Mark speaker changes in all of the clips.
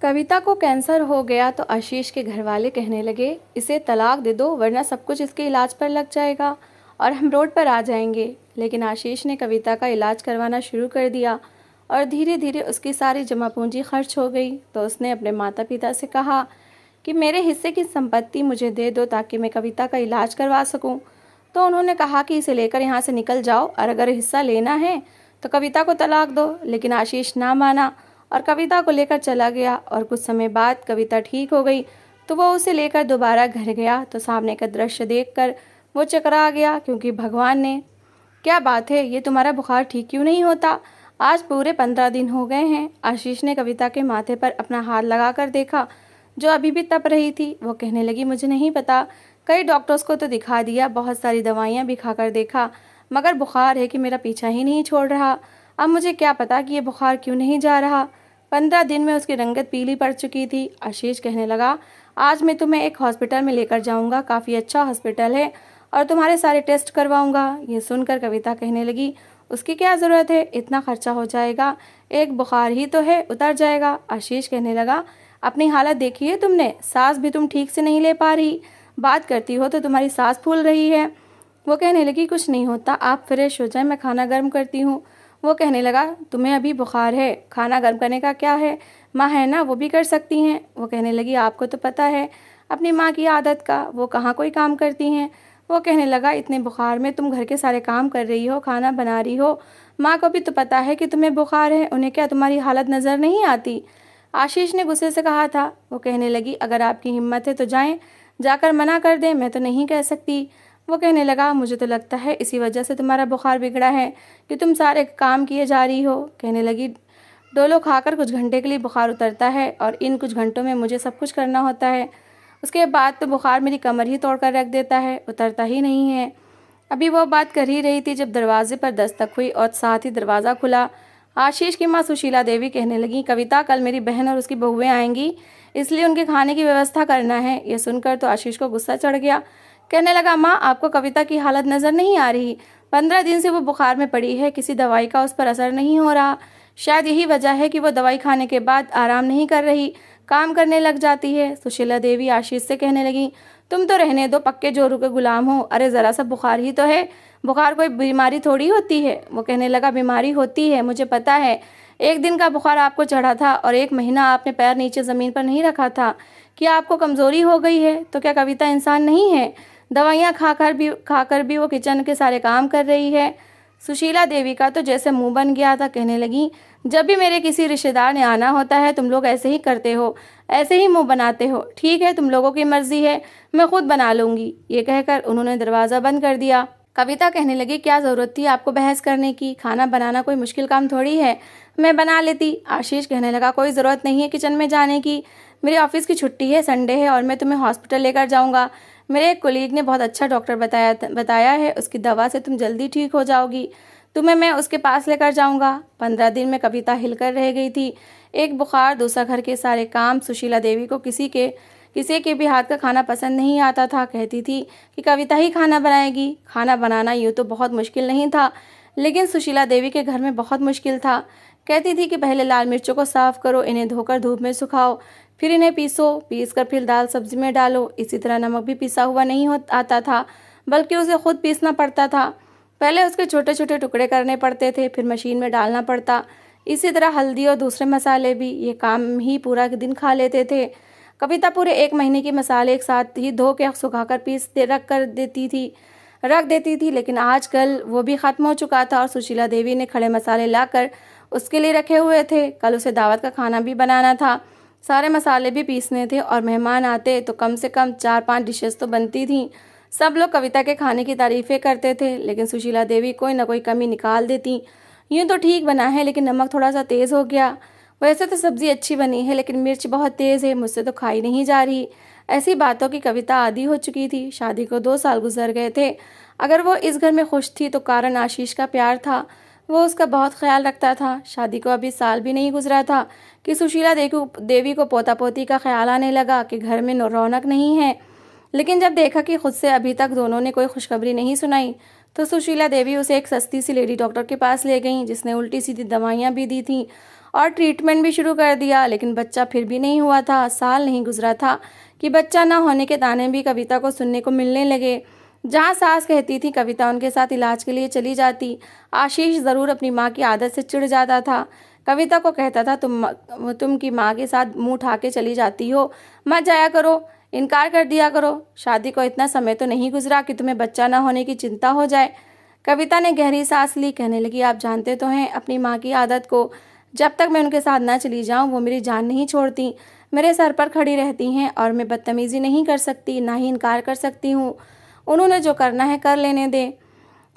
Speaker 1: कविता को कैंसर हो गया तो आशीष के घर वाले कहने लगे, इसे तलाक दे दो वरना सब कुछ इसके इलाज पर लग जाएगा और हम रोड पर आ जाएंगे। लेकिन आशीष ने कविता का इलाज करवाना शुरू कर दिया और धीरे धीरे उसकी सारी जमा पूंजी खर्च हो गई। तो उसने अपने माता पिता से कहा कि मेरे हिस्से की संपत्ति मुझे दे दो ताकि मैं कविता का इलाज करवा सकूं। तो उन्होंने कहा कि इसे लेकर यहाँ से निकल जाओ और अगर हिस्सा लेना है तो कविता को तलाक दो। लेकिन आशीष ना माना और कविता को लेकर चला गया और कुछ समय बाद कविता ठीक हो गई तो वो उसे लेकर दोबारा घर गया तो सामने का दृश्य देखकर वो चकरा गया, क्योंकि भगवान ने, क्या बात है, ये तुम्हारा बुखार ठीक क्यों नहीं होता? आज पूरे 15 दिन हो गए हैं। आशीष ने कविता के माथे पर अपना हाथ लगाकर देखा जो अभी भी तप रही थी। वो कहने लगी, मुझे नहीं पता, कई डॉक्टर्स को तो दिखा दिया, बहुत सारी दवाइयाँ भी खाकर देखा, मगर बुखार है कि मेरा पीछा ही नहीं छोड़ रहा। अब मुझे क्या पता कि ये बुखार क्यों नहीं जा रहा। 15 दिन में उसकी रंगत पीली पड़ चुकी थी। आशीष कहने लगा, आज मैं तुम्हें एक हॉस्पिटल में लेकर जाऊंगा, काफ़ी अच्छा हॉस्पिटल है, और तुम्हारे सारे टेस्ट करवाऊंगा। ये सुनकर कविता कहने लगी, उसकी क्या ज़रूरत है, इतना खर्चा हो जाएगा, एक बुखार ही तो है, उतर जाएगा। आशीष कहने लगा, अपनी हालत देखी है तुमने, सांस भी तुम ठीक से नहीं ले पा रही, बात करती हो तो तुम्हारी सांस फूल रही है। वो कहने लगी, कुछ नहीं होता, आप फ्रेश हो जाए, मैं खाना गर्म करती हूँ। वो कहने लगा, तुम्हें अभी बुखार है, खाना गर्म करने का क्या है, माँ है ना, वो भी कर सकती हैं। वो कहने लगी, आपको तो पता है अपनी माँ की आदत का, वो कहाँ कोई काम करती हैं। वो कहने लगा, इतने बुखार में तुम घर के सारे काम कर रही हो, खाना बना रही हो, माँ को भी तो पता है कि तुम्हें बुखार है, उन्हें क्या तुम्हारी हालत नज़र नहीं आती? आशीष ने गुस्से से कहा था। वो कहने लगी, अगर आपकी हिम्मत है तो जाएं, जाकर मना कर दें, मैं तो नहीं कह सकती। वो कहने लगा, मुझे तो लगता है इसी वजह से तुम्हारा बुखार बिगड़ा है कि तुम सारे काम किए जा रही हो। कहने लगी, डोलो खाकर कुछ घंटे के लिए बुखार उतरता है और इन कुछ घंटों में मुझे सब कुछ करना होता है, उसके बाद तो बुखार मेरी कमर ही तोड़ कर रख देता है, उतरता ही नहीं है। अभी वो बात कर ही रही थी जब दरवाजे पर दस्तक हुई और साथ ही दरवाज़ा खुला। आशीष की माँ सुशीला देवी कहने लगी, कविता, कल मेरी बहन और उसकी बहुएं आएंगी, इसलिए उनके खाने की व्यवस्था करना है। यह सुनकर तो आशीष को गुस्सा चढ़ गया। कहने लगा, माँ, आपको कविता की हालत नज़र नहीं आ रही? 15 दिन से वो बुखार में पड़ी है, किसी दवाई का उस पर असर नहीं हो रहा। शायद यही वजह है कि वो दवाई खाने के बाद आराम नहीं कर रही, काम करने लग जाती है। सुशीला देवी आशीष से कहने लगी, तुम तो रहने दो, पक्के जोरू के गुलाम हो, अरे ज़रा सा बुखार ही तो है, बुखार कोई बीमारी थोड़ी होती है। वो कहने लगा, बीमारी होती है, मुझे पता है, एक दिन का बुखार आपको चढ़ा था और 1 महीना आपने पैर नीचे ज़मीन पर नहीं रखा था। क्या आपको कमज़ोरी हो गई है? तो क्या कविता इंसान नहीं है? दवाइयाँ खाकर भी वो किचन के सारे काम कर रही है। सुशीला देवी का तो जैसे मुंह बन गया था। कहने लगी, जब भी मेरे किसी रिश्तेदार ने आना होता है तुम लोग ऐसे ही करते हो, ऐसे ही मुंह बनाते हो। ठीक है, तुम लोगों की मर्जी है, मैं खुद बना लूँगी। ये कहकर उन्होंने दरवाज़ा बंद कर दिया। कविता कहने लगी, क्या ज़रूरत थी आपको बहस करने की, खाना बनाना कोई मुश्किल काम थोड़ी है, मैं बना लेती। आशीष कहने लगा, कोई ज़रूरत नहीं है किचन में जाने की, मेरे ऑफिस की छुट्टी है, संडे है और मैं तुम्हें हॉस्पिटल लेकर जाऊँगा। मेरे एक कोलीग ने बहुत अच्छा डॉक्टर बताया है, उसकी दवा से तुम जल्दी ठीक हो जाओगी, तुम्हें मैं उसके पास लेकर जाऊंगा। 15 दिन में कविता हिलकर रह गई थी। एक बुखार, दूसरा घर के सारे काम। सुशीला देवी को किसी के भी हाथ का खाना पसंद नहीं आता था। कहती थी कि कविता ही खाना बनाएगी। खाना बनाना यूँ तो बहुत मुश्किल नहीं था, लेकिन सुशीला देवी के घर में बहुत मुश्किल था। कहती थी कि पहले लाल मिर्चों को साफ़ करो, इन्हें धोकर धूप में सुखाओ, फिर इन्हें पीस कर फिर दाल सब्जी में डालो। इसी तरह नमक भी पिसा हुआ नहीं आता था, बल्कि उसे खुद पीसना पड़ता था। पहले उसके छोटे छोटे टुकड़े करने पड़ते थे, फिर मशीन में डालना पड़ता। इसी तरह हल्दी और दूसरे मसाले भी। ये काम ही पूरा दिन खा लेते थे। कविता पूरे 1 महीने के मसाले एक साथ ही धो के सुखाकर रख देती थी, लेकिन आजकल वो भी ख़त्म हो चुका था और सुशीला देवी ने खड़े मसाले लाकर उसके लिए रखे हुए थे। कल उसे दावत का खाना भी बनाना था, सारे मसाले भी पीसने थे और मेहमान आते तो कम से कम 4-5 डिशेस तो बनती थीं। सब लोग कविता के खाने की तारीफ़ें करते थे, लेकिन सुशीला देवी कोई ना कोई कमी निकाल देती। यूँ तो ठीक बना है, लेकिन नमक थोड़ा सा तेज़ हो गया। वैसे तो सब्ज़ी अच्छी बनी है, लेकिन मिर्च बहुत तेज़ है, मुझसे तो खाई नहीं जा रही। ऐसी बातों की कविता आदी हो चुकी थी। शादी को 2 साल गुजर गए थे। अगर वो इस घर में खुश थी तो कारण आशीष का प्यार था। वो उसका बहुत ख्याल रखता था। शादी को अभी साल भी नहीं गुजरा था कि सुशीला देवी को पोता पोती का ख्याल आने लगा कि घर में रौनक नहीं है। लेकिन जब देखा कि खुद से अभी तक दोनों ने कोई खुशखबरी नहीं सुनाई, तो सुशीला देवी उसे एक सस्ती सी लेडी डॉक्टर के पास ले गई, जिसने उल्टी सीधी दवाइयाँ भी दी थीं और ट्रीटमेंट भी शुरू कर दिया, लेकिन बच्चा फिर भी नहीं हुआ था। साल नहीं गुजरा था कि बच्चा न होने के ताने भी कविता को सुनने को मिलने लगे। जहाँ सास कहती थी कविता उनके साथ इलाज के लिए चली जाती। आशीष ज़रूर अपनी माँ की आदत से चिढ़ जाता था। कविता को कहता था तुम की माँ के साथ मुंह उठा के चली जाती हो, मत जाया करो, इनकार कर दिया करो। शादी को इतना समय तो नहीं गुजरा कि तुम्हें बच्चा ना होने की चिंता हो जाए। कविता ने गहरी सांस ली, कहने लगी आप जानते तो हैं अपनी माँ की आदत को। जब तक मैं उनके साथ ना चली जाऊँ वो मेरी जान नहीं छोड़ती, मेरे सर पर खड़ी रहती हैं और मैं बदतमीज़ी नहीं कर सकती, ना ही इनकार कर सकती हूँ। उन्होंने जो करना है कर लेने दे।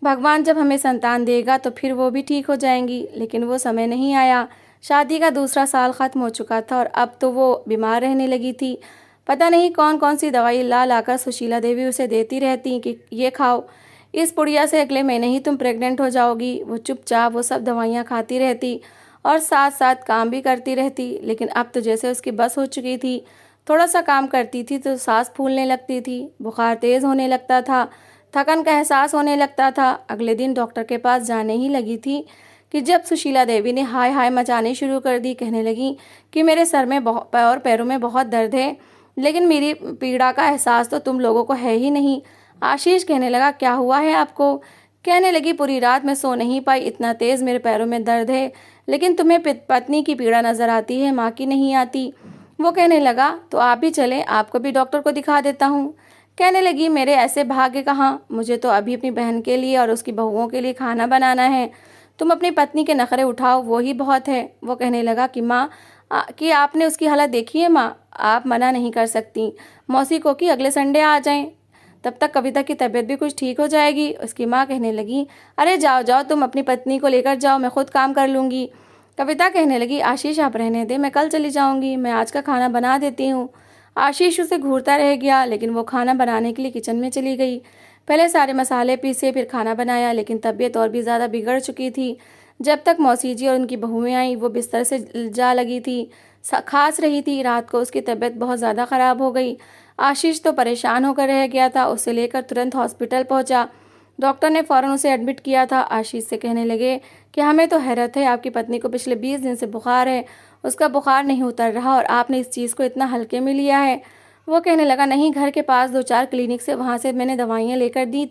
Speaker 1: भगवान जब हमें संतान देगा तो फिर वो भी ठीक हो जाएंगी। लेकिन वो समय नहीं आया। शादी का दूसरा साल ख़त्म हो चुका था और अब तो वो बीमार रहने लगी थी। पता नहीं कौन कौन सी दवाई ला लाकर सुशीला देवी उसे देती रहती कि ये खाओ, इस पुड़िया से अगले महीने ही तुम प्रेग्नेंट हो जाओगी। वो चुपचाप वो सब दवाइयाँ खाती रहती और साथ साथ काम भी करती रहती। लेकिन अब तो जैसे उसकी बस हो चुकी थी। थोड़ा सा काम करती थी तो सांस फूलने लगती थी, बुखार तेज़ होने लगता था, थकन का एहसास होने लगता था। अगले दिन डॉक्टर के पास जाने ही लगी थी कि जब सुशीला देवी ने हाय हाय मचानी शुरू कर दी। कहने लगी कि मेरे सर में और पैरों में बहुत दर्द है, लेकिन मेरी पीड़ा का एहसास तो तुम लोगों को है ही नहीं। आशीष कहने लगा क्या हुआ है आपको? कहने लगी पूरी रात मैं सो नहीं पाई, इतना तेज़ मेरे पैरों में दर्द है। लेकिन तुम्हें पत्नी की पीड़ा नज़र आती है, माँ की नहीं आती। वो कहने लगा तो आप भी चलें, आपको भी डॉक्टर को दिखा देता हूँ। कहने लगी मेरे ऐसे भाग्य कहाँ, मुझे तो अभी अपनी बहन के लिए और उसकी बहुओं के लिए खाना बनाना है। तुम अपनी पत्नी के नखरे उठाओ, वो ही बहुत है। वो कहने लगा कि माँ कि आपने उसकी हालत देखी है माँ, आप मना नहीं कर सकती। मौसी को कि अगले संडे आ जाएं, तब तक कविता की तबीयत भी कुछ ठीक हो जाएगी। उसकी माँ कहने लगी अरे जाओ जाओ, तुम अपनी पत्नी को लेकर जाओ, मैं खुद काम कर लूँगी। कविता कहने लगी आशीष आप रहने दे, मैं कल चली जाऊँगी, मैं आज का खाना बना देती हूँ। आशीष उसे घूरता रह गया, लेकिन वो खाना बनाने के लिए किचन में चली गई। पहले सारे मसाले पीसे, फिर खाना बनाया, लेकिन तबीयत और भी ज़्यादा बिगड़ चुकी थी। जब तक मौसी जी और उनकी बहुएं आई वो बिस्तर से जा लगी थी, खांस रही थी। रात को उसकी तबीयत बहुत ज़्यादा ख़राब हो गई। आशीष तो परेशान होकर रह गया था। उसे लेकर तुरंत हॉस्पिटल पहुंचा। डॉक्टर ने फ़ौरन उसे एडमिट किया था। आशीष से कहने लगे कि हमें तो हैरत है, आपकी पत्नी को पिछले 20 दिन से बुखार है, उसका बुखार नहीं उतर रहा और आपने इस चीज़ को इतना हल्के में लिया है। वो कहने लगा नहीं, घर के पास 2-4 क्लिनिक से वहाँ से मैंने दवाइयाँ लेकर दी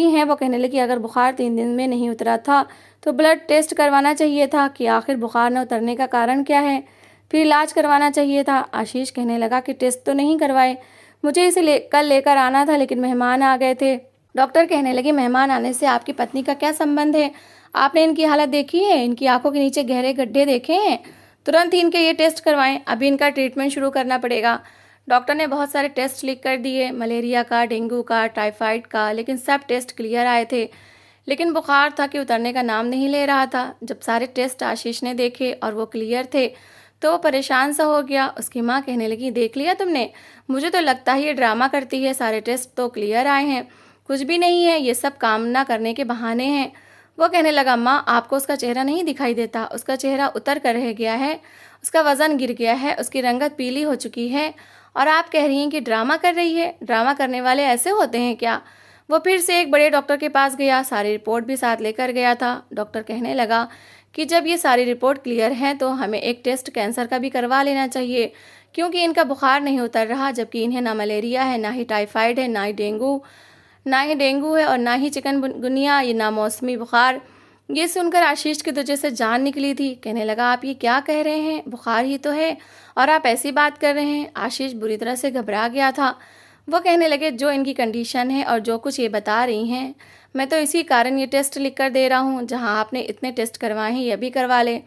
Speaker 1: हैं। वो कहने लगी अगर बुखार 3 दिन में नहीं उतरा था तो ब्लड टेस्ट करवाना चाहिए था कि आखिर बुखार न उतरने का कारण क्या है, फिर इलाज करवाना चाहिए था। आशीष कहने लगा कि टेस्ट तो नहीं करवाए, मुझे इसे कल लेकर आना था, लेकिन मेहमान आ गए थे। डॉक्टर कहने लगे मेहमान आने से आपकी पत्नी का क्या संबंध है? आपने इनकी हालत देखी है? इनकी आंखों के नीचे गहरे गड्ढे देखे हैं? तुरंत ही इनके ये टेस्ट करवाएं, अभी इनका ट्रीटमेंट शुरू करना पड़ेगा। डॉक्टर ने बहुत सारे टेस्ट लिख कर दिए, मलेरिया का, डेंगू का, टाइफाइड का, लेकिन सब टेस्ट क्लियर आए थे। लेकिन बुखार था कि उतरने का नाम नहीं ले रहा था। जब सारे टेस्ट आशीष ने देखे और वो क्लियर थे तो वो परेशान सा हो गया। उसकी माँ कहने लगी देख लिया तुमने, मुझे तो लगता है ये ड्रामा करती है, सारे टेस्ट तो क्लियर आए हैं, कुछ भी नहीं है, ये सब काम ना करने के बहाने हैं। वो कहने लगा माँ आपको उसका चेहरा नहीं दिखाई देता, उसका चेहरा उतर कर रह गया है, उसका वज़न गिर गया है, उसकी रंगत पीली हो चुकी है और आप कह रही हैं कि ड्रामा कर रही है। ड्रामा करने वाले ऐसे होते हैं क्या? वो फिर से एक बड़े डॉक्टर के पास गया, सारी रिपोर्ट भी साथ लेकर गया था। डॉक्टर कहने लगा कि जब ये सारी रिपोर्ट क्लियर है तो हमें एक टेस्ट कैंसर का भी करवा लेना चाहिए, क्योंकि इनका बुखार नहीं उतर रहा, जबकि इन्हें ना मलेरिया है, ना ही टाइफाइड है, ना ही डेंगू है और ना ही चिकनगुनिया, ये ना मौसमी बुखार। ये सुनकर आशीष के तुझे से जान निकली थी। कहने लगा आप ये क्या कह रहे हैं, बुखार ही तो है और आप ऐसी बात कर रहे हैं। आशीष बुरी तरह से घबरा गया था। वो कहने लगे जो इनकी कंडीशन है और जो कुछ ये बता रही हैं, मैं तो इसी कारण ये टेस्ट लिख कर दे रहा हूँ। जहाँ आपने इतने टेस्ट करवाए हैं ये भी करवा लें।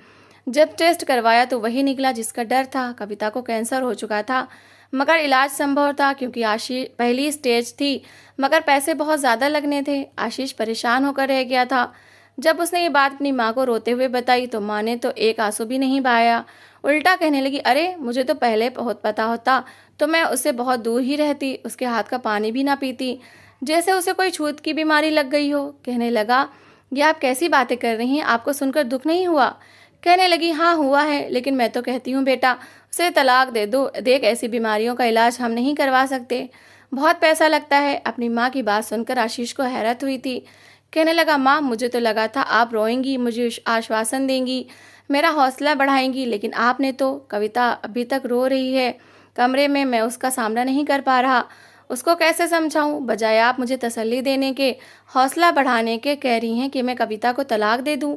Speaker 1: जब टेस्ट करवाया तो वही निकला जिसका डर था। कविता को कैंसर हो चुका था, मगर इलाज संभव था क्योंकि आशीष पहली स्टेज थी, मगर पैसे बहुत ज़्यादा लगने थे। आशीष परेशान होकर रह गया था। जब उसने ये बात अपनी माँ को रोते हुए बताई तो माँ ने तो एक आंसू भी नहीं बहाया, उल्टा कहने लगी अरे मुझे तो पहले बहुत पता होता तो मैं उससे बहुत दूर ही रहती, उसके हाथ का पानी भी ना पीती, जैसे उसे कोई छूत की बीमारी लग गई हो। कहने लगा ये आप कैसी बातें कर रही हैं, आपको सुनकर दुख नहीं हुआ? कहने लगी हाँ हुआ है, लेकिन मैं तो कहती हूँ बेटा उसे तलाक दे दो, देख ऐसी बीमारियों का इलाज हम नहीं करवा सकते, बहुत पैसा लगता है। अपनी माँ की बात सुनकर आशीष को हैरत हुई थी। कहने लगा माँ मुझे तो लगा था आप रोएंगी, मुझे आश्वासन देंगी, मेरा हौसला बढ़ाएंगी, लेकिन आपने तो। कविता अभी तक रो रही है कमरे में। मैं उसका सामना नहीं कर पा रहा। उसको कैसे समझाऊं? बजाय आप मुझे तसल्ली देने के, हौसला बढ़ाने के, कह रही हैं कि मैं कविता को तलाक दे दूं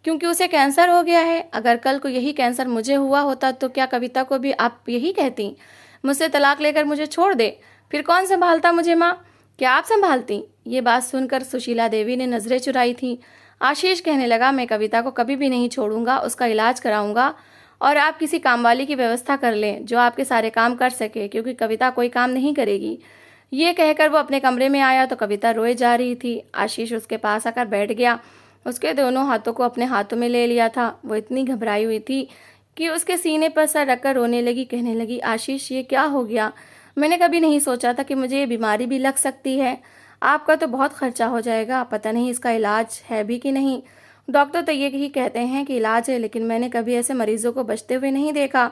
Speaker 1: क्योंकि उसे कैंसर हो गया है। अगर कल को यही कैंसर मुझे हुआ होता तो क्या कविता को भी आप यही कहती, मुझसे तलाक लेकर मुझे छोड़ दे? फिर कौन संभालता मुझे माँ? क्या आप संभालती? ये बात सुनकर सुशीला देवी ने नजरें चुराई थीं। आशीष कहने लगा, मैं कविता को कभी भी नहीं छोड़ूंगा, उसका इलाज कराऊंगा और आप किसी कामवाली की व्यवस्था कर लें जो आपके सारे काम कर सके, क्योंकि कविता कोई काम नहीं करेगी। ये कहकर वो अपने कमरे में आया तो कविता रोए जा रही थी। आशीष उसके पास आकर बैठ गया। उसके दोनों हाथों को अपने हाथों में ले लिया था। वो इतनी घबराई हुई थी कि उसके सीने पर सर रखकर रोने लगी। कहने लगी, आशीष ये क्या हो गया? मैंने कभी नहीं सोचा था कि मुझे ये बीमारी भी लग सकती है। आपका तो बहुत खर्चा हो जाएगा, पता नहीं इसका इलाज है भी कि नहीं। डॉक्टर तो ये ही कहते हैं कि इलाज है, लेकिन मैंने कभी ऐसे मरीजों को बचते हुए नहीं देखा।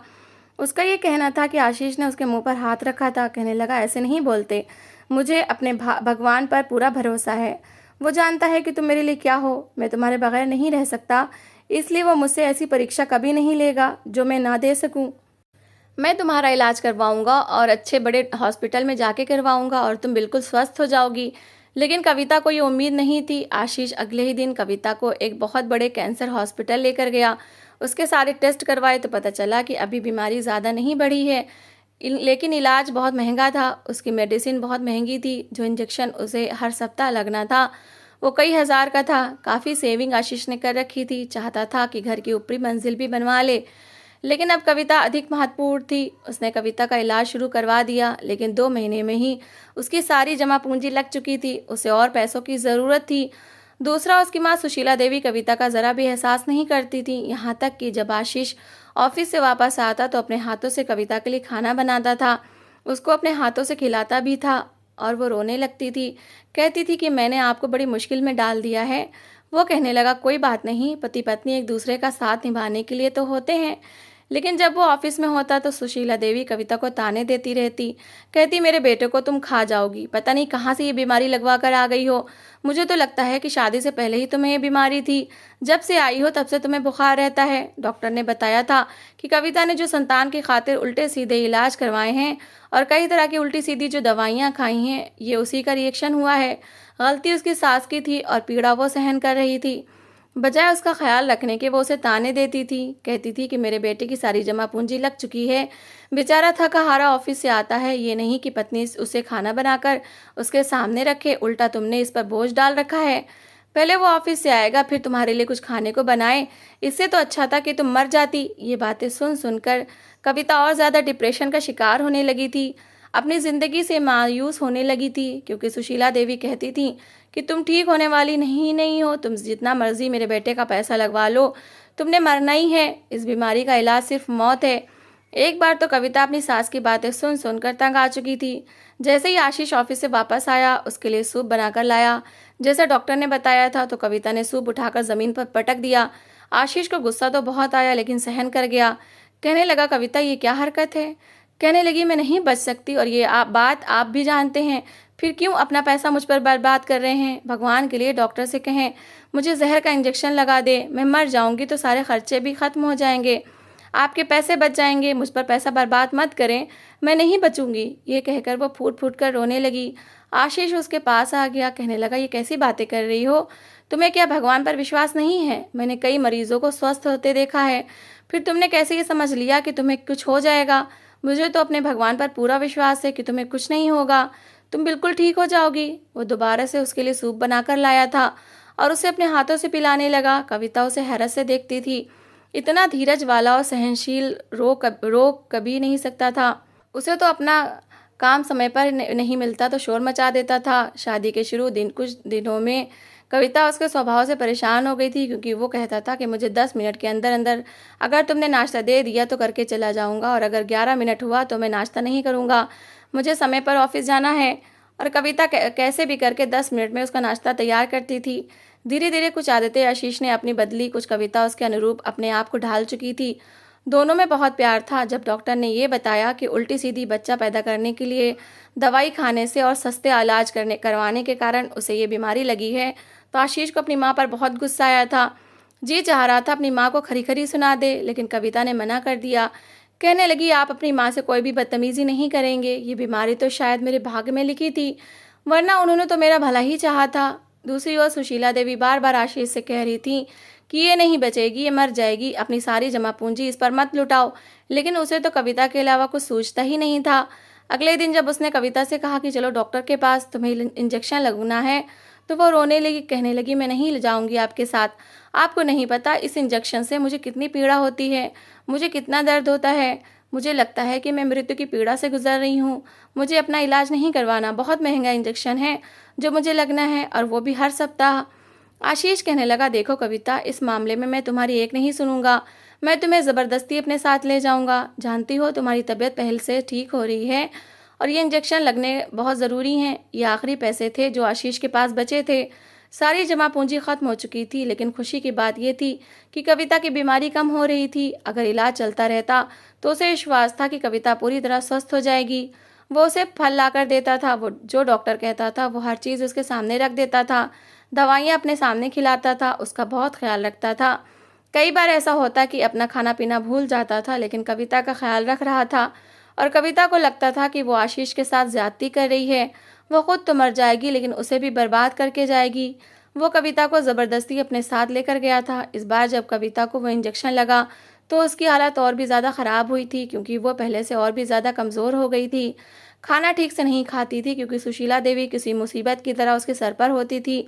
Speaker 1: उसका ये कहना था कि आशीष ने उसके मुंह पर हाथ रखा था। कहने लगा, ऐसे नहीं बोलते, मुझे अपने भगवान पर पूरा भरोसा है। वो जानता है कि तुम मेरे लिए क्या हो। मैं तुम्हारे बगैर नहीं रह सकता, इसलिए वो मुझसे ऐसी परीक्षा कभी नहीं लेगा जो मैं ना दे सकूं। मैं तुम्हारा इलाज करवाऊंगा और अच्छे बड़े हॉस्पिटल में जाके करवाऊंगा और तुम बिल्कुल स्वस्थ हो जाओगी। लेकिन कविता को ये उम्मीद नहीं थी। आशीष अगले ही दिन कविता को एक बहुत बड़े कैंसर हॉस्पिटल लेकर गया। उसके सारे टेस्ट करवाए तो पता चला कि अभी बीमारी ज़्यादा नहीं बढ़ी है, लेकिन इलाज बहुत महंगा था। उसकी मेडिसिन बहुत महंगी थी। जो इंजेक्शन उसे हर सप्ताह लगना था वो कई हज़ार का था। काफ़ी सेविंग आशीष ने कर रखी थी। चाहता था कि घर की ऊपरी मंजिल भी बनवा ले, लेकिन अब कविता अधिक महत्वपूर्ण थी। उसने कविता का इलाज शुरू करवा दिया, लेकिन 2 महीने में ही उसकी सारी जमा पूंजी लग चुकी थी। उसे और पैसों की ज़रूरत थी। दूसरा, उसकी माँ सुशीला देवी कविता का ज़रा भी एहसास नहीं करती थी। यहाँ तक कि जब आशीष ऑफिस से वापस आता तो अपने हाथों से कविता के लिए खाना बनाता था, उसको अपने हाथों से खिलाता भी था और वो रोने लगती थी। कहती थी कि मैंने आपको बड़ी मुश्किल में डाल दिया है। वो कहने लगा, कोई बात नहीं, पति पत्नी एक दूसरे का साथ निभाने के लिए तो होते हैं। लेकिन जब वो ऑफिस में होता तो सुशीला देवी कविता को ताने देती रहती। कहती, मेरे बेटे को तुम खा जाओगी, पता नहीं कहाँ से ये बीमारी लगवा कर आ गई हो। मुझे तो लगता है कि शादी से पहले ही तुम्हें ये बीमारी थी। जब से आई हो तब से तुम्हें बुखार रहता है। डॉक्टर ने बताया था कि कविता ने जो संतान की खातिर उल्टे सीधे इलाज करवाए हैं और कई तरह की उल्टी सीधी जो दवाइयाँ खाई हैं, ये उसी का रिएक्शन हुआ है। गलती उसकी सास की थी और पीड़ा वो सहन कर रही थी। बजाय उसका ख्याल रखने के वो उसे ताने देती थी। कहती थी कि मेरे बेटे की सारी जमा पूंजी लग चुकी है, बेचारा थका हारा ऑफिस से आता है। ये नहीं कि पत्नी उसे खाना बनाकर उसके सामने रखे, उल्टा तुमने इस पर बोझ डाल रखा है। पहले वो ऑफिस से आएगा फिर तुम्हारे लिए कुछ खाने को बनाए। इससे तो अच्छा था कि तुम मर जाती। ये बातें सुन सुनकर कविता और ज़्यादा डिप्रेशन का शिकार होने लगी थी। अपनी ज़िंदगी से मायूस होने लगी थी, क्योंकि सुशीला देवी कहती थी कि तुम ठीक होने वाली नहीं हो। तुम जितना मर्जी मेरे बेटे का पैसा लगवा लो, तुमने मरना ही है। इस बीमारी का इलाज सिर्फ मौत है। एक बार तो कविता अपनी सास की बातें सुन सुनकर तंग आ चुकी थी। जैसे ही आशीष ऑफिस से वापस आया, उसके लिए सूप बनाकर लाया। जैसे डॉक्टर ने बताया था, तो कविता ने सूप उठाकर ज़मीन पर पटक दिया। आशीष को गुस्सा तो बहुत आया, लेकिन सहन कर गया। कहने लगा, कविता ये क्या हरकत है? कहने लगी, मैं नहीं बच सकती और ये बात आप भी जानते हैं, फिर क्यों अपना पैसा मुझ पर बर्बाद कर रहे हैं? भगवान के लिए डॉक्टर से कहें मुझे जहर का इंजेक्शन लगा दे। मैं मर जाऊंगी तो सारे खर्चे भी खत्म हो जाएंगे, आपके पैसे बच जाएंगे। मुझ पर पैसा बर्बाद मत करें, मैं नहीं बचूंगी। ये कहकर वो फूट फूट कर रोने लगी। आशीष उसके पास आ गया। कहने लगा, ये कैसी बातें कर रही हो? तुम्हें क्या भगवान पर विश्वास नहीं है? मैंने कई मरीजों को स्वस्थ होते देखा है, फिर तुमने कैसे ये समझ लिया कि तुम्हें कुछ हो जाएगा? मुझे तो अपने भगवान पर पूरा विश्वास है कि तुम्हें कुछ नहीं होगा, तुम बिल्कुल ठीक हो जाओगी। वो दोबारा से उसके लिए सूप बनाकर लाया था और उसे अपने हाथों से पिलाने लगा। कविता उसे हैरत से देखती थी। इतना धीरज वाला और सहनशील रोक कभी नहीं सकता था। उसे तो अपना काम समय पर नहीं मिलता तो शोर मचा देता था। शादी के शुरू कुछ दिनों में कविता उसके स्वभाव से परेशान हो गई थी, क्योंकि वो कहता था कि मुझे 10 मिनट के अंदर अंदर अगर तुमने नाश्ता दे दिया तो करके चला जाऊंगा, और अगर 11 मिनट हुआ तो मैं नाश्ता नहीं करूंगा, मुझे समय पर ऑफिस जाना है। और कविता कैसे भी करके 10 मिनट में उसका नाश्ता तैयार करती थी। धीरे धीरे कुछ आदतें आशीष ने अपनी बदली, कुछ कविता उसके अनुरूप अपने आप को ढाल चुकी थी। दोनों में बहुत प्यार था। जब डॉक्टर ने ये बताया कि उल्टी सीधी बच्चा पैदा करने के लिए दवाई खाने से और सस्ते इलाज करवाने के कारण उसे ये बीमारी लगी है, तो आशीष को अपनी माँ पर बहुत गुस्सा आया था। जी चाह रहा था अपनी माँ को खरी-खरी सुना दे, लेकिन कविता ने मना कर दिया। कहने लगी, आप अपनी माँ से कोई भी बदतमीज़ी नहीं करेंगे, ये बीमारी तो शायद मेरे भाग्य में लिखी थी, वरना उन्होंने तो मेरा भला ही चाहा था। दूसरी ओर सुशीला देवी बार-बार आशीष से कह रही थी कि ये नहीं बचेगी, ये मर जाएगी, अपनी सारी जमा पूंजी इस पर मत लुटाओ। लेकिन उसे तो कविता के अलावा कुछ सूझता ही नहीं था। अगले दिन जब उसने कविता से कहा कि चलो डॉक्टर के पास, तुम्हें इंजेक्शन लगना है, तो वो रोने लगी, कहने लगी, मैं नहीं ले जाऊंगी आपके साथ। आपको नहीं पता इस इंजेक्शन से मुझे कितनी पीड़ा होती है, मुझे कितना दर्द होता है। मुझे लगता है कि मैं मृत्यु की पीड़ा से गुजर रही हूँ। मुझे अपना इलाज नहीं करवाना, बहुत महंगा इंजेक्शन है जो मुझे लगना है, और वो भी हर सप्ताह। आशीष कहने लगा, देखो कविता, इस मामले में मैं तुम्हारी एक नहीं सुनूंगा, मैं तुम्हें ज़बरदस्ती अपने साथ ले जाऊंगा। जानती हो तुम्हारी तबीयत पहले से ठीक हो रही है और ये इंजेक्शन लगने बहुत ज़रूरी हैं। ये आखिरी पैसे थे जो आशीष के पास बचे थे। सारी जमा पूंजी खत्म हो चुकी थी, लेकिन खुशी की बात यह थी कि कविता की बीमारी कम हो रही थी। अगर इलाज चलता रहता तो उसे विश्वास था कि कविता पूरी तरह स्वस्थ हो जाएगी। वो उसे फल लाकर देता था, वो जो डॉक्टर कहता था वो हर चीज़ उसके सामने रख देता था, दवाइयाँ अपने सामने खिलाता था, उसका बहुत ख्याल रखता था। कई बार ऐसा होता कि अपना खाना पीना भूल जाता था, लेकिन कविता का ख्याल रख रहा था। और कविता को लगता था कि वो आशीष के साथ ज्यादती कर रही है। वो खुद तो मर जाएगी, लेकिन उसे भी बर्बाद करके जाएगी। वो कविता को ज़बरदस्ती अपने साथ लेकर गया था। इस बार जब कविता को वो इंजेक्शन लगा तो उसकी हालत और भी ज़्यादा ख़राब हुई थी, क्योंकि वो पहले से और भी ज़्यादा कमज़ोर हो गई थी। खाना ठीक से नहीं खाती थी, क्योंकि सुशीला देवी किसी मुसीबत की तरह उसके सर पर होती थी।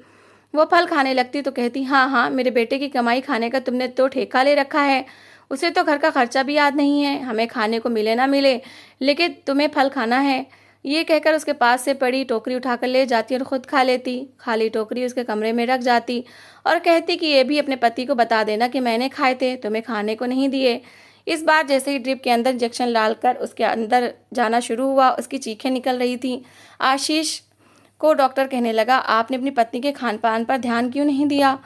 Speaker 1: वो फल खाने लगती तो कहती, हाँ हाँ, मेरे बेटे की कमाई खाने का तुमने तो ठेका ले रखा है, उसे तो घर का खर्चा भी याद नहीं है, हमें खाने को मिले ना मिले, लेकिन तुम्हें फल खाना है। ये कहकर उसके पास से पड़ी टोकरी उठाकर ले जाती और खुद खा लेती। खाली टोकरी उसके कमरे में रख जाती और कहती कि ये भी अपने पति को बता देना कि मैंने खाए थे, तुम्हें खाने को नहीं दिए। इस बार जैसे ही ड्रिप के अंदर इंजेक्शन डालकर उसके अंदर जाना शुरू हुआ, उसकी चीखें निकल रही थी। आशीष को डॉक्टर कहने लगा, आपने अपनी पत्नी के खान पान पर ध्यान क्यों नहीं दिया?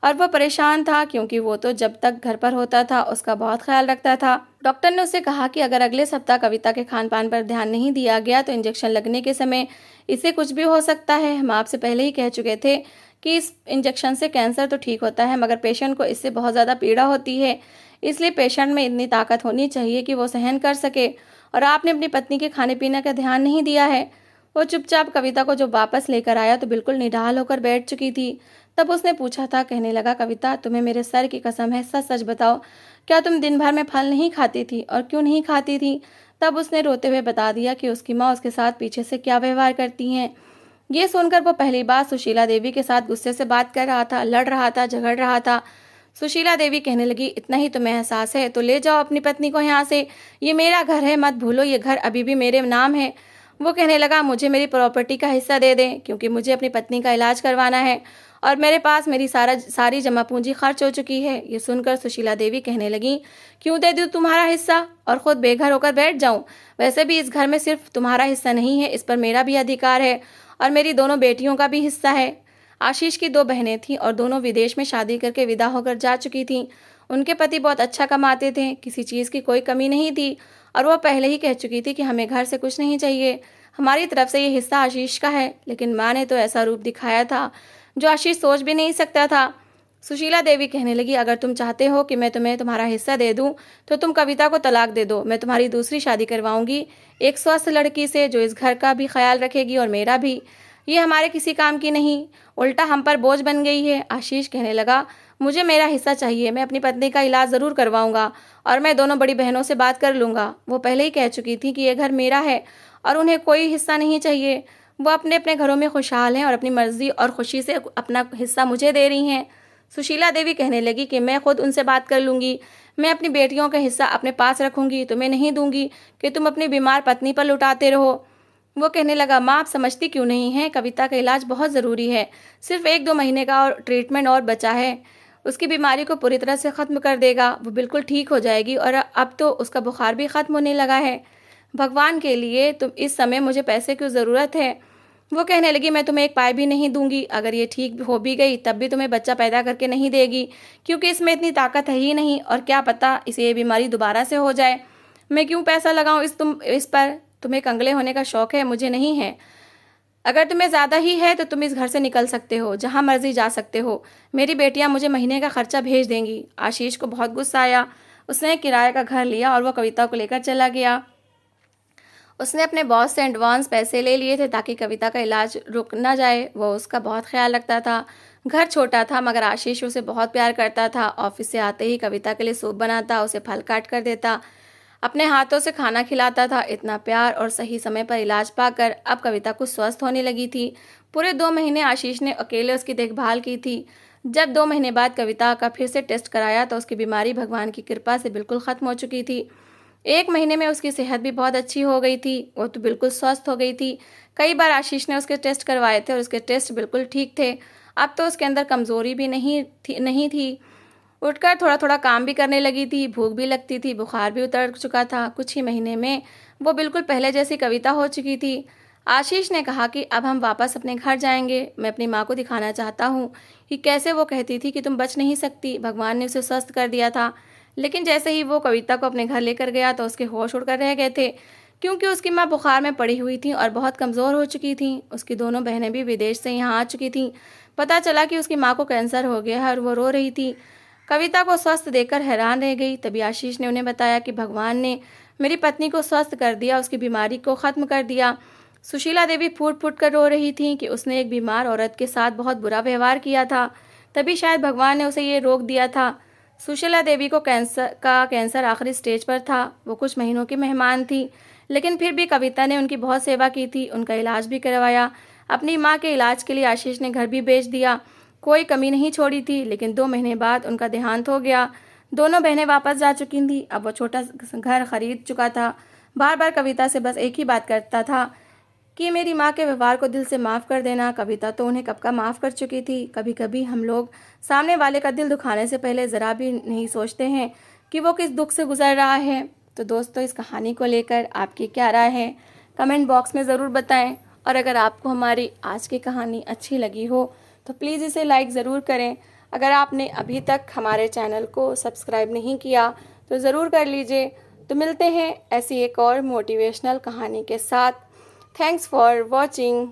Speaker 1: और वो परेशान था, क्योंकि वो तो जब तक घर पर होता था उसका बहुत ख्याल रखता था। डॉक्टर ने उससे कहा कि अगर अगले सप्ताह कविता के खान पान पर ध्यान नहीं दिया गया तो इंजेक्शन लगने के समय इसे कुछ भी हो सकता है। हम आपसे पहले ही कह चुके थे कि इस इंजेक्शन से कैंसर तो ठीक होता है, मगर पेशेंट को इससे बहुत ज़्यादा पीड़ा होती है। इसलिए पेशेंट में इतनी ताकत होनी चाहिए कि वो सहन कर सके, और आपने अपनी पत्नी के खाने पीने का ध्यान नहीं दिया है। वो चुपचाप कविता को जब वापस लेकर आया तो बिल्कुल निढाल होकर बैठ चुकी थी। तब उसने पूछा था, कहने लगा, कविता, तुम्हें मेरे सर की कसम है, सच सच बताओ, क्या तुम दिन भर में फल नहीं खाती थी, और क्यों नहीं खाती थी? तब उसने रोते हुए बता दिया कि उसकी माँ उसके साथ पीछे से क्या व्यवहार करती हैं। ये सुनकर वो पहली बार सुशीला देवी के साथ गुस्से से बात कर रहा था, लड़ रहा था, झगड़ रहा था। सुशीला देवी कहने लगी, इतना ही तुम्हें एहसास है तो ले जाओ अपनी पत्नी को यहाँ से, ये मेरा घर है, मत भूलो ये घर अभी भी मेरे नाम है। वो कहने लगा, मुझे मेरी प्रॉपर्टी का हिस्सा दे दें, क्योंकि मुझे अपनी पत्नी का इलाज करवाना है और मेरे पास मेरी सारी जमा पूंजी खर्च हो चुकी है। ये सुनकर सुशीला देवी कहने लगी, क्यों दे दूँ तुम्हारा हिस्सा और खुद बेघर होकर बैठ जाऊं? वैसे भी इस घर में सिर्फ तुम्हारा हिस्सा नहीं है, इस पर मेरा भी अधिकार है और मेरी दोनों बेटियों का भी हिस्सा है। आशीष की दो बहनें थीं और दोनों विदेश में शादी करके विदा होकर जा चुकी थीं। उनके पति बहुत अच्छा कमाते थे, किसी चीज़ की कोई कमी नहीं थी, और वो पहले ही कह चुकी थी कि हमें घर से कुछ नहीं चाहिए, हमारी तरफ से ये हिस्सा आशीष का है। लेकिन माँ ने तो ऐसा रूप दिखाया था जो आशीष सोच भी नहीं सकता था। सुशीला देवी कहने लगी, अगर तुम चाहते हो कि मैं तुम्हें तुम्हारा हिस्सा दे दूं, तो तुम कविता को तलाक दे दो। मैं तुम्हारी दूसरी शादी करवाऊंगी एक स्वस्थ लड़की से, जो इस घर का भी ख्याल रखेगी और मेरा भी। ये हमारे किसी काम की नहीं, उल्टा हम पर बोझ बन गई है। आशीष कहने लगा, मुझे मेरा हिस्सा चाहिए, मैं अपनी पत्नी का इलाज ज़रूर करवाऊंगा और मैं दोनों बड़ी बहनों से बात कर लूँगा। वो पहले ही कह चुकी थी कि ये घर मेरा है और उन्हें कोई हिस्सा नहीं चाहिए। वो अपने अपने घरों में खुशहाल हैं और अपनी मर्जी और खुशी से अपना हिस्सा मुझे दे रही हैं। सुशीला देवी कहने लगी कि मैं खुद उनसे बात कर लूँगी, मैं अपनी बेटियों का हिस्सा अपने पास रखूँगी, तुम्हें नहीं दूंगी कि तुम अपनी बीमार पत्नी पर लुटाते रहो। वो कहने लगा, माँ आप समझती क्यों नहीं हैं, कविता का इलाज बहुत ज़रूरी है, सिर्फ 1-2 महीने का और ट्रीटमेंट और बचा है, उसकी बीमारी को पूरी तरह से ख़त्म कर देगा, वो बिल्कुल ठीक हो जाएगी और अब तो उसका बुखार भी ख़त्म होने लगा है। भगवान के लिए तुम इस समय मुझे पैसे की ज़रूरत है। वो कहने लगी, मैं तुम्हें एक पाई भी नहीं दूंगी, अगर ये ठीक हो भी गई तब भी तुम्हें बच्चा पैदा करके नहीं देगी, क्योंकि इसमें इतनी ताकत है ही नहीं, और क्या पता इसे ये बीमारी दोबारा से हो जाए। मैं क्यों पैसा लगाऊं इस पर? तुम्हें कंगले होने का शौक है, मुझे नहीं है। अगर तुम्हें ज़्यादा ही है तो तुम इस घर से निकल सकते हो, जहाँ मर्जी जा सकते हो। मेरी बेटियाँ मुझे महीने का खर्चा भेज देंगी। आशीष को बहुत गुस्सा आया। उसने किराए का घर लिया और वो कविता को लेकर चला गया। उसने अपने बॉस से एडवांस पैसे ले लिए थे ताकि कविता का इलाज रुक ना जाए। वो उसका बहुत ख्याल रखता था। घर छोटा था मगर आशीष उसे बहुत प्यार करता था। ऑफिस से आते ही कविता के लिए सूप बनाता, उसे फल काट कर देता, अपने हाथों से खाना खिलाता था। इतना प्यार और सही समय पर इलाज पाकर अब कविता कुछ स्वस्थ होने लगी थी। पूरे 2 महीने आशीष ने अकेले उसकी देखभाल की थी। जब 2 महीने बाद कविता का फिर से टेस्ट कराया तो उसकी बीमारी भगवान की कृपा से बिल्कुल ख़त्म हो चुकी थी। 1 महीने में उसकी सेहत भी बहुत अच्छी हो गई थी। वो तो बिल्कुल स्वस्थ हो गई थी। कई बार आशीष ने उसके टेस्ट करवाए थे और उसके टेस्ट बिल्कुल ठीक थे। अब तो उसके अंदर कमज़ोरी भी नहीं थी। उठकर थोड़ा थोड़ा काम भी करने लगी थी, भूख भी लगती थी, बुखार भी उतर चुका था। कुछ ही महीने में वो बिल्कुल पहले जैसी कविता हो चुकी थी। आशीष ने कहा कि अब हम वापस अपने घर जाएंगे। मैं अपनी माँ को दिखाना चाहता हूँ कि कैसे वो कहती थी कि तुम बच नहीं सकती, भगवान ने उसे स्वस्थ कर दिया था। लेकिन जैसे ही वो कविता को अपने घर लेकर गया तो उसके होश उड़कर रह गए थे, क्योंकि उसकी माँ बुखार में पड़ी हुई थी और बहुत कमज़ोर हो चुकी थी। उसकी दोनों बहनें भी विदेश से यहाँ आ चुकी थीं। पता चला कि उसकी माँ को कैंसर हो गया है और वो रो रही थी। कविता को स्वस्थ देखकर हैरान रह गई। तभी आशीष ने उन्हें बताया कि भगवान ने मेरी पत्नी को स्वस्थ कर दिया, उसकी बीमारी को ख़त्म कर दिया। सुशीला देवी फूट फूट कर रो रही थीं कि उसने एक बीमार औरत के साथ बहुत बुरा व्यवहार किया था, तभी शायद भगवान ने उसे ये रोक दिया था। सुशीला देवी को कैंसर आखिरी स्टेज पर था। वो कुछ महीनों की मेहमान थी, लेकिन फिर भी कविता ने उनकी बहुत सेवा की थी, उनका इलाज भी करवाया। अपनी माँ के इलाज के लिए आशीष ने घर भी बेच दिया, कोई कमी नहीं छोड़ी थी। लेकिन 2 महीने बाद उनका देहांत हो गया। दोनों बहनें वापस जा चुकी थीं। अब वो छोटा घर खरीद चुका था। बार बार कविता से बस एक ही बात करता था कि मेरी माँ के व्यवहार को दिल से माफ़ कर देना। कविता तो उन्हें कब का माफ़ कर चुकी थी। कभी कभी हम लोग सामने वाले का दिल दुखाने से पहले ज़रा भी नहीं सोचते हैं कि वो किस दुख से गुजर रहा है। तो दोस्तों, इस कहानी को लेकर आपकी क्या राय है, कमेंट बॉक्स में ज़रूर बताएं। और अगर आपको हमारी आज की कहानी अच्छी लगी हो तो प्लीज़ इसे लाइक ज़रूर करें। अगर आपने अभी तक हमारे चैनल को सब्सक्राइब नहीं किया तो ज़रूर कर लीजिए। तो मिलते हैं ऐसी एक और मोटिवेशनल कहानी के साथ। Thanks for watching.